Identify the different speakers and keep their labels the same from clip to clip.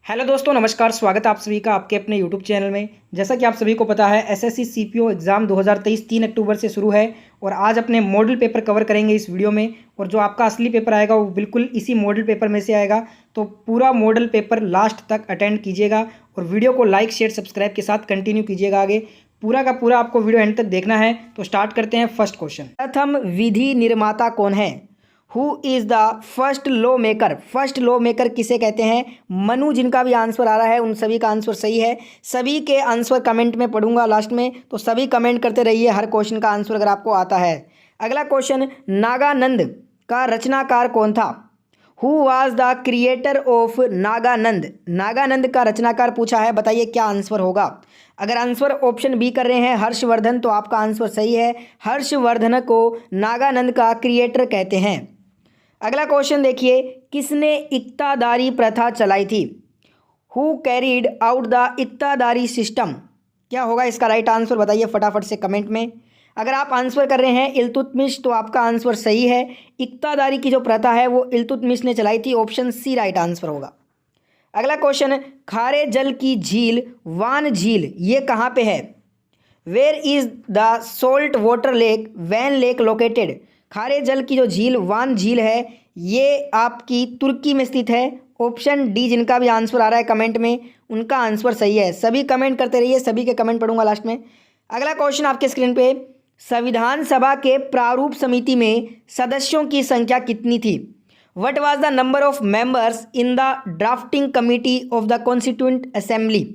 Speaker 1: Hello दोस्तों, नमस्कार। स्वागत है आप सभी का आपके अपने यूट्यूब चैनल में। जैसा कि आप सभी को पता है, एसएससी सीपीओ एग्ज़ाम 2023 3 अक्टूबर से शुरू है और आज अपने मॉडल पेपर कवर करेंगे इस वीडियो में। और जो आपका असली पेपर आएगा वो बिल्कुल इसी मॉडल पेपर में से आएगा। तो पूरा मॉडल पेपर लास्ट तक अटेंड कीजिएगा और वीडियो को लाइक शेयर सब्सक्राइब के साथ कंटिन्यू कीजिएगा। आगे पूरा का पूरा आपको वीडियो एंड तक देखना है। तो स्टार्ट करते हैं। फर्स्ट क्वेश्चन, प्रथम विधि निर्माता कौन है? Who is the first law maker? First law maker किसे कहते हैं? मनु। जिनका भी आंसर आ रहा है उन सभी का आंसर सही है। सभी के आंसर कमेंट में पढ़ूंगा लास्ट में, तो सभी कमेंट करते रहिए हर क्वेश्चन का आंसर अगर आपको आता है। अगला क्वेश्चन, नागानंद का रचनाकार कौन था? Who was the creator of Naganand? Naganand का रचनाकार पूछा है, बताइए क्या आंसर होगा। अगर आंसर ऑप्शन बी कर रहे हैं हर्षवर्धन, तो आपका आंसर सही है। हर्षवर्धन को नागानंद का क्रिएटर कहते हैं। अगला क्वेश्चन देखिए, किसने इक्तादारी प्रथा चलाई थी? हु कैरिड आउट द इक्तादारी सिस्टम? क्या होगा इसका राइट आंसर, बताइए फटाफट से कमेंट में। अगर आप आंसर कर रहे हैं इल्तुतमिश, तो आपका आंसर सही है। इक्तादारी की जो प्रथा है वो इल्तुतमिश ने चलाई थी। ऑप्शन सी राइट आंसर होगा। अगला क्वेश्चन, खारे जल की झील वान झील ये कहाँ पे है? Where is the salt water lake Van lake located? खारे जल की जो झील वान झील है ये आपकी तुर्की में स्थित है। ऑप्शन डी जिनका भी आंसर आ रहा है कमेंट में उनका आंसर सही है। सभी कमेंट करते रहिए, सभी के कमेंट पढ़ूंगा लास्ट में। अगला क्वेश्चन आपके स्क्रीन पे, संविधान सभा के प्रारूप समिति में सदस्यों की संख्या कितनी थी? What was the number of members in the drafting committee of the constituent assembly?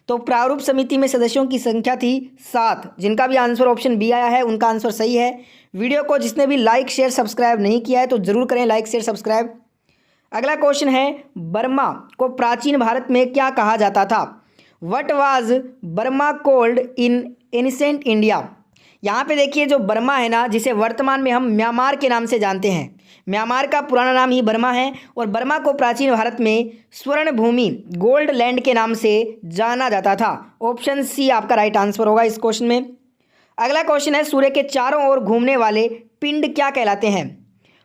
Speaker 1: तो प्रारूप समिति में सदस्यों की संख्या थी 7। जिनका भी आंसर ऑप्शन बी आया है उनका आंसर सही है। वीडियो को जिसने भी लाइक शेयर सब्सक्राइब नहीं किया है तो जरूर करें लाइक शेयर सब्सक्राइब। अगला क्वेश्चन है, बर्मा को प्राचीन भारत में क्या कहा जाता था? What was Burma called in ancient India? यहाँ पे देखिए जो बर्मा है ना, जिसे वर्तमान में हम म्यांमार के नाम से जानते हैं, म्यांमार का पुराना नाम ही बर्मा है। और बर्मा को प्राचीन भारत में स्वर्ण भूमि गोल्ड लैंड के नाम से जाना जाता था। ऑप्शन सी आपका राइट आंसर होगा इस क्वेश्चन में। अगला क्वेश्चन है, सूर्य के चारों ओर घूमने वाले पिंड क्या कहलाते हैं?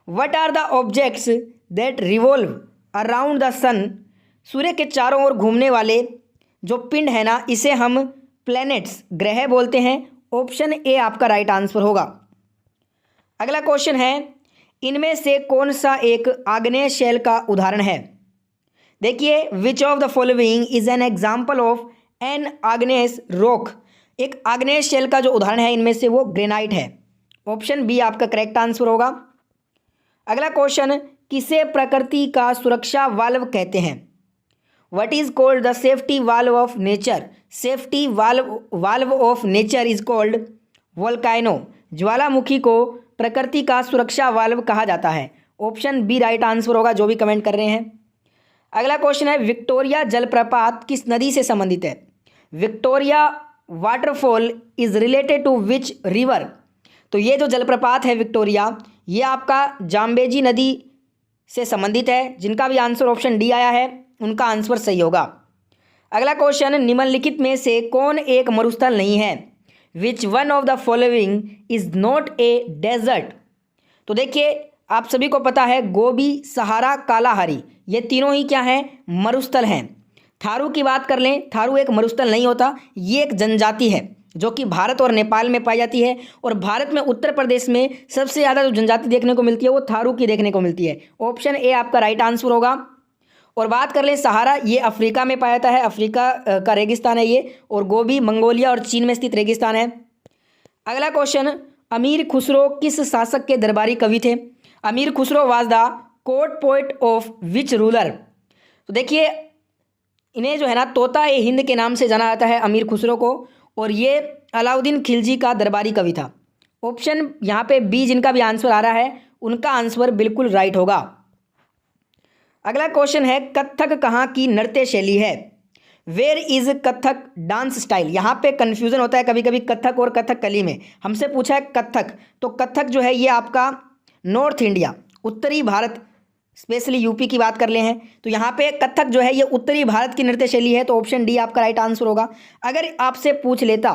Speaker 1: What are the objects that revolve around the sun? सूर्य के चारों ओर घूमने वाले जो पिंड है ना, इसे हम प्लैनेट्स ग्रह बोलते हैं। ऑप्शन ए आपका राइट आंसर होगा। अगला क्वेश्चन है, इनमें से कौन सा एक आग्नेय शैल का उदाहरण है? देखिए, which of the following is an example of an igneous rock? एक आग्नेय शैल का जो उदाहरण है इनमें से वो ग्रेनाइट है। ऑप्शन बी आपका करेक्ट आंसर होगा। अगला क्वेश्चन, किसे प्रकृति का सुरक्षा वाल्व कहते हैं? What is called the safety valve of nature? Safety valve of nature is called volcano. ज्वालामुखी को प्रकृति का सुरक्षा वाल्व कहा जाता है। ऑप्शन बी राइट आंसर होगा, जो भी कमेंट कर रहे हैं। अगला क्वेश्चन है, विक्टोरिया जलप्रपात किस नदी से संबंधित है? Victoria waterfall is related to which river? तो ये जो जलप्रपात है विक्टोरिया, ये आपका जाम्बेजी नदी से संबंधित है। जिनका भी आंसर ऑप्शन डी आया है उनका आंसर सही होगा। अगला क्वेश्चन, निम्नलिखित में से कौन एक मरुस्थल नहीं है? Which one of the following is not a desert? तो देखिए, आप सभी को पता है गोबी, सहारा, कालाहारी ये तीनों ही क्या हैं? मरुस्थल हैं। थारू की बात कर लें, थारू एक मरुस्थल नहीं होता, ये एक जनजाति है जो कि भारत और नेपाल में पाई जाती है। और भारत में उत्तर प्रदेश में सबसे ज़्यादा जो जनजाति देखने को मिलती है वो थारू की देखने को मिलती है। ऑप्शन ए आपका राइट आंसर होगा। और बात कर लें सहारा, ये अफ्रीका में पाया जाता है, अफ्रीका का रेगिस्तान है ये। और गोबी मंगोलिया और चीन में स्थित रेगिस्तान है। अगला क्वेश्चन, अमीर खुसरो किस शासक के दरबारी कवि थे? अमीर Khusro was the court poet of which ruler? तो देखिए, इन्हें जो है ना तोता ए हिंद के नाम से जाना जाता है अमीर खुसरो को। और ये अलाउद्दीन खिलजी का दरबारी कवि था। ऑप्शन यहाँ पे बी जिनका भी आंसर आ रहा है उनका आंसर बिल्कुल राइट होगा। अगला क्वेश्चन है, कथक कहाँ की नृत्य शैली है? Where is Kathak dance style? यहाँ पे कन्फ्यूजन होता है कभी कभी कथक और कथकली में। हमसे पूछा है कथक, तो कथक जो है ये आपका नॉर्थ इंडिया, उत्तरी भारत, स्पेशली यूपी की बात कर ले हैं तो यहाँ पे कथक जो है ये उत्तरी भारत की नृत्य शैली है। तो ऑप्शन डी आपका राइट आंसर होगा। अगर आपसे पूछ लेता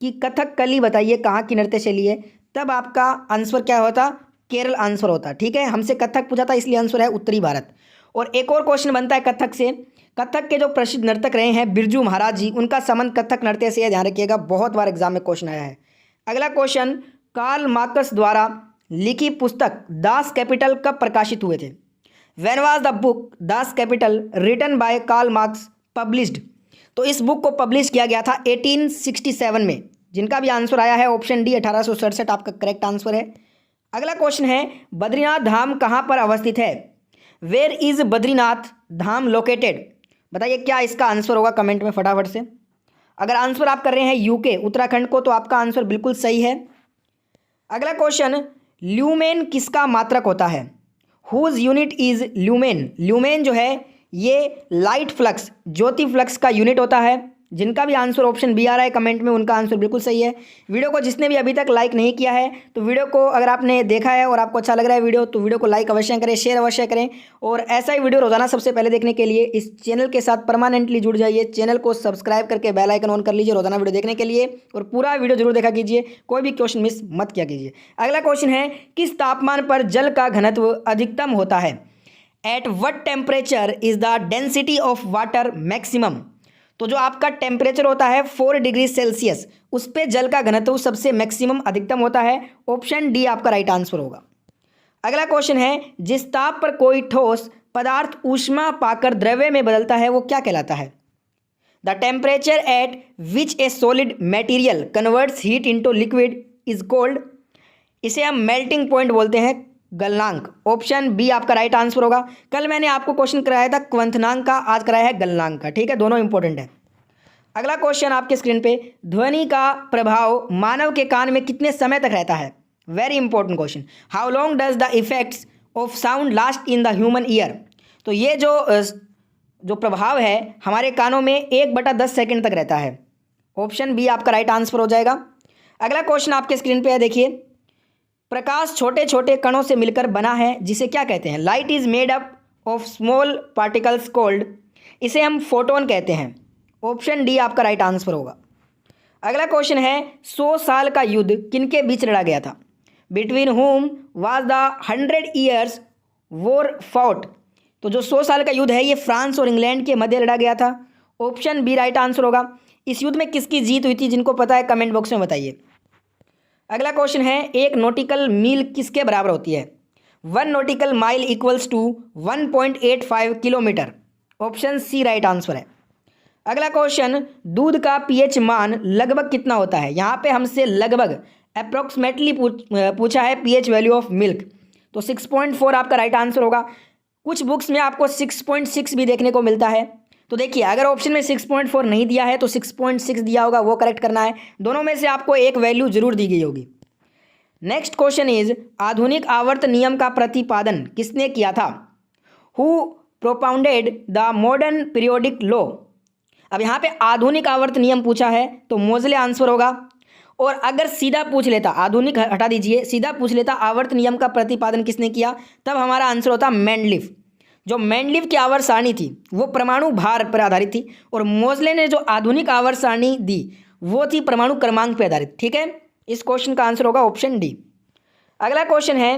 Speaker 1: कि कथकली बताइए कहाँ की नृत्य शैली है, तब आपका आंसर क्या होता? केरल आंसर होता। ठीक है, हमसे कथक पूछा था इसलिए आंसर है उत्तरी भारत। और एक और क्वेश्चन बनता है कथक से, कथक के जो प्रसिद्ध नर्तक रहे हैं बिरजू महाराज जी, उनका संबंध कथक नृत्य से है, ध्यान रखिएगा, बहुत बार एग्जाम में क्वेश्चन आया है। अगला क्वेश्चन, कार्ल मार्क्स द्वारा लिखी पुस्तक दास कैपिटल कब प्रकाशित हुए थे? When was the book Das Kapital written by Karl Marx published? तो इस बुक को पब्लिश किया गया था 1867 में, जिनका भी आंसर आया है ऑप्शन डी 1867 आपका करेक्ट आंसर है। अगला क्वेश्चन है, बद्रीनाथ धाम कहाँ पर अवस्थित है? Where is Badrinath Dham located? बताइए क्या इसका आंसर होगा कमेंट में फटाफट से। अगर आंसर आप कर रहे हैं यूके उत्तराखंड को तो आपका आंसर बिल्कुल सही है। अगला क्वेश्चन, ल्यूमेन किसका मात्रक होता है? Whose unit is lumen? Lumen जो है ये लाइट फ्लक्स, ज्योति फ्लक्स का यूनिट होता है। जिनका भी आंसर ऑप्शन बी आ रहा है कमेंट में, उनका आंसर बिल्कुल सही है। वीडियो को जिसने भी अभी तक लाइक नहीं किया है तो वीडियो को, अगर आपने देखा है और आपको अच्छा लग रहा है वीडियो, तो वीडियो को लाइक अवश्य करें, शेयर अवश्य करें। और ऐसा ही वीडियो रोजाना सबसे पहले देखने के लिए इस चैनल के साथ परमानेंटली जुड़ जाइए। चैनल को सब्सक्राइब करके बेल आइकन ऑन कर लीजिए रोजाना वीडियो देखने के लिए, और पूरा वीडियो जरूर देखा कीजिए, कोई भी क्वेश्चन मिस मत किया कीजिए। अगला क्वेश्चन है, किस तापमान पर जल का घनत्व अधिकतम होता है? At what temperature is the density of water maximum? तो जो आपका टेम्परेचर होता है 4 डिग्री सेल्सियस, उस पे जल का घनत्व सबसे मैक्सिमम अधिकतम होता है। ऑप्शन डी आपका राइट आंसर होगा। अगला क्वेश्चन है, जिस ताप पर कोई ठोस पदार्थ ऊष्मा पाकर द्रव्य में बदलता है वो क्या कहलाता है? The temperature at which A solid material converts heat into liquid is cold? इसे हम मेल्टिंग पॉइंट बोलते हैं, गलनांक। ऑप्शन बी आपका राइट आंसर होगा। कल मैंने आपको क्वेश्चन कराया था क्वंथनांक का, आज कराया है गलनांक का, ठीक है, दोनों इंपॉर्टेंट है। अगला क्वेश्चन आपके स्क्रीन पे, ध्वनि का प्रभाव मानव के कान में कितने समय तक रहता है? Very important question. How long does the effects of sound last in the human ear? तो ये जो प्रभाव है हमारे कानों में 1/10 सेकेंड तक रहता है। ऑप्शन बी आपका राइट आंसर हो जाएगा। अगला क्वेश्चन आपके स्क्रीन पे है, देखिए, प्रकाश छोटे छोटे कणों से मिलकर बना है जिसे क्या कहते हैं? Light is made up of small particles called? इसे हम फोटोन कहते हैं। ऑप्शन डी आपका राइट आंसर होगा। अगला क्वेश्चन है, 100 साल का युद्ध किनके बीच लड़ा गया था? बिटवीन हुम was the 100 years war fought? तो जो 100 साल का युद्ध है ये फ्रांस और इंग्लैंड के मध्य लड़ा गया था। ऑप्शन बी राइट आंसर होगा। इस युद्ध में किसकी जीत हुई थी? जिनको पता है कमेंट बॉक्स में बताइए। अगला क्वेश्चन है, एक नॉटिकल मील किसके बराबर होती है? 1 nautical mile equals to 1.85 kilometre. Option C right answer है। अगला क्वेश्चन, दूध का पीएच मान लगभग कितना होता है? यहाँ पे हमसे लगभग अप्रोक्सीमेटली पूछा है पीएच वैल्यू ऑफ मिल्क, तो 6.4 आपका राइट आंसर होगा। कुछ बुक्स में आपको 6.6 भी देखने को मिलता है, तो देखिए अगर ऑप्शन में 6.4 नहीं दिया है तो 6.6 दिया होगा, वो करेक्ट करना है। दोनों में से आपको एक वैल्यू जरूर दी गई होगी। नेक्स्ट क्वेश्चन इज, आधुनिक आवर्त नियम का प्रतिपादन किसने किया था? Who propounded the modern periodic law? अब यहाँ पे आधुनिक आवर्त नियम पूछा है तो मोजले आंसर होगा। और अगर सीधा पूछ लेता, आधुनिक हटा दीजिए, सीधा पूछ लेता आवर्त नियम का प्रतिपादन किसने किया, तब हमारा आंसर होता मेंडलीफ। जो मेंडलीफ की आवर्त सारणी थी वो परमाणु भार पर आधारित थी, और मोजले ने जो आधुनिक आवर्त सारणी दी वो थी परमाणु क्रमांक पर आधारित। ठीक है, इस क्वेश्चन का आंसर होगा ऑप्शन डी। अगला क्वेश्चन है,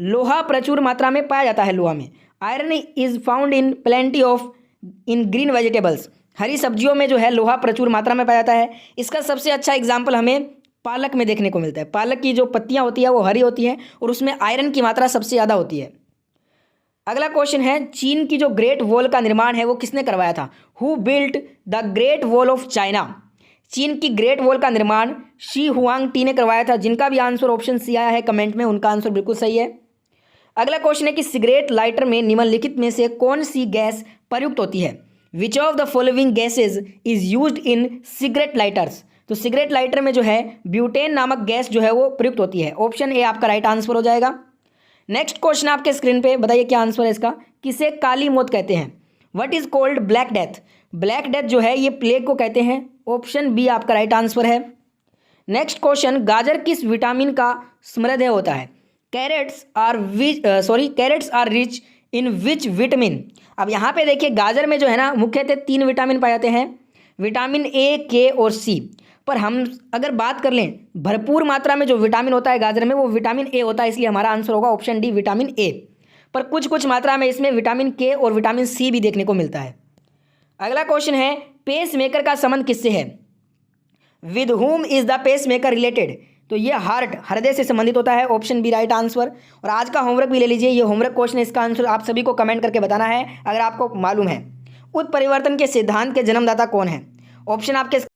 Speaker 1: लोहा प्रचुर मात्रा में पाया जाता है लोहा में। Iron is found in plenty of in green vegetables. हरी सब्जियों में जो है लोहा प्रचुर मात्रा में पाया जाता है। इसका सबसे अच्छा एग्जाम्पल हमें पालक में देखने को मिलता है। पालक की जो पत्तियां होती है वो हरी होती हैं और उसमें आयरन की मात्रा सबसे ज़्यादा होती है। अगला क्वेश्चन है, चीन की जो ग्रेट वॉल का निर्माण है वो किसने करवाया था? Who built the great wall of China? चीन की ग्रेट वॉल का निर्माण शी हुआंग-टी ने करवाया था। जिनका भी आंसर ऑप्शन सी आया है कमेंट में, उनका आंसर बिल्कुल सही है। अगला क्वेश्चन है कि सिगरेट लाइटर में निम्नलिखित में से कौन सी गैस प्रयुक्त होती है? विच of the following gases is used in cigarette lighters? तो सिगरेट लाइटर में जो है ब्यूटेन नामक गैस जो है वो प्रयुक्त होती है। ऑप्शन ए आपका राइट आंसर हो जाएगा। नेक्स्ट क्वेश्चन आपके स्क्रीन पे, बताइए क्या आंसर है इसका। किसे काली मौत कहते हैं? What is called black death? Black death जो है ये प्लेग को कहते हैं। ऑप्शन बी आपका राइट आंसर है। नेक्स्ट क्वेश्चन, गाजर किस विटामिन का समृद्ध होता है? Carrots are rich in which vitamin? अब यहाँ पे देखिए गाजर में जो है ना मुख्यतः 3 विटामिन पाए जाते हैं, विटामिन ए, के और सी। पर हम अगर बात कर लें भरपूर मात्रा में जो विटामिन होता है गाजर में वो विटामिन ए होता है, इसलिए हमारा आंसर होगा ऑप्शन डी विटामिन ए। पर कुछ कुछ मात्रा में इसमें विटामिन के और विटामिन सी भी देखने को मिलता है। अगला क्वेश्चन है, पेस मेकर का संबंध किससे है? With whom is the pacemaker related? तो ये हार्ट, हृदय से संबंधित होता है। Option B right answer. और आज का होमवर्क भी ले लीजिए, ये होमवर्क क्वेश्चन है, इसका आंसर आप सभी को कमेंट करके बताना है अगर आपको मालूम है। उत्परिवर्तन के सिद्धांत के जन्मदाता कौन है? ऑप्शन आपके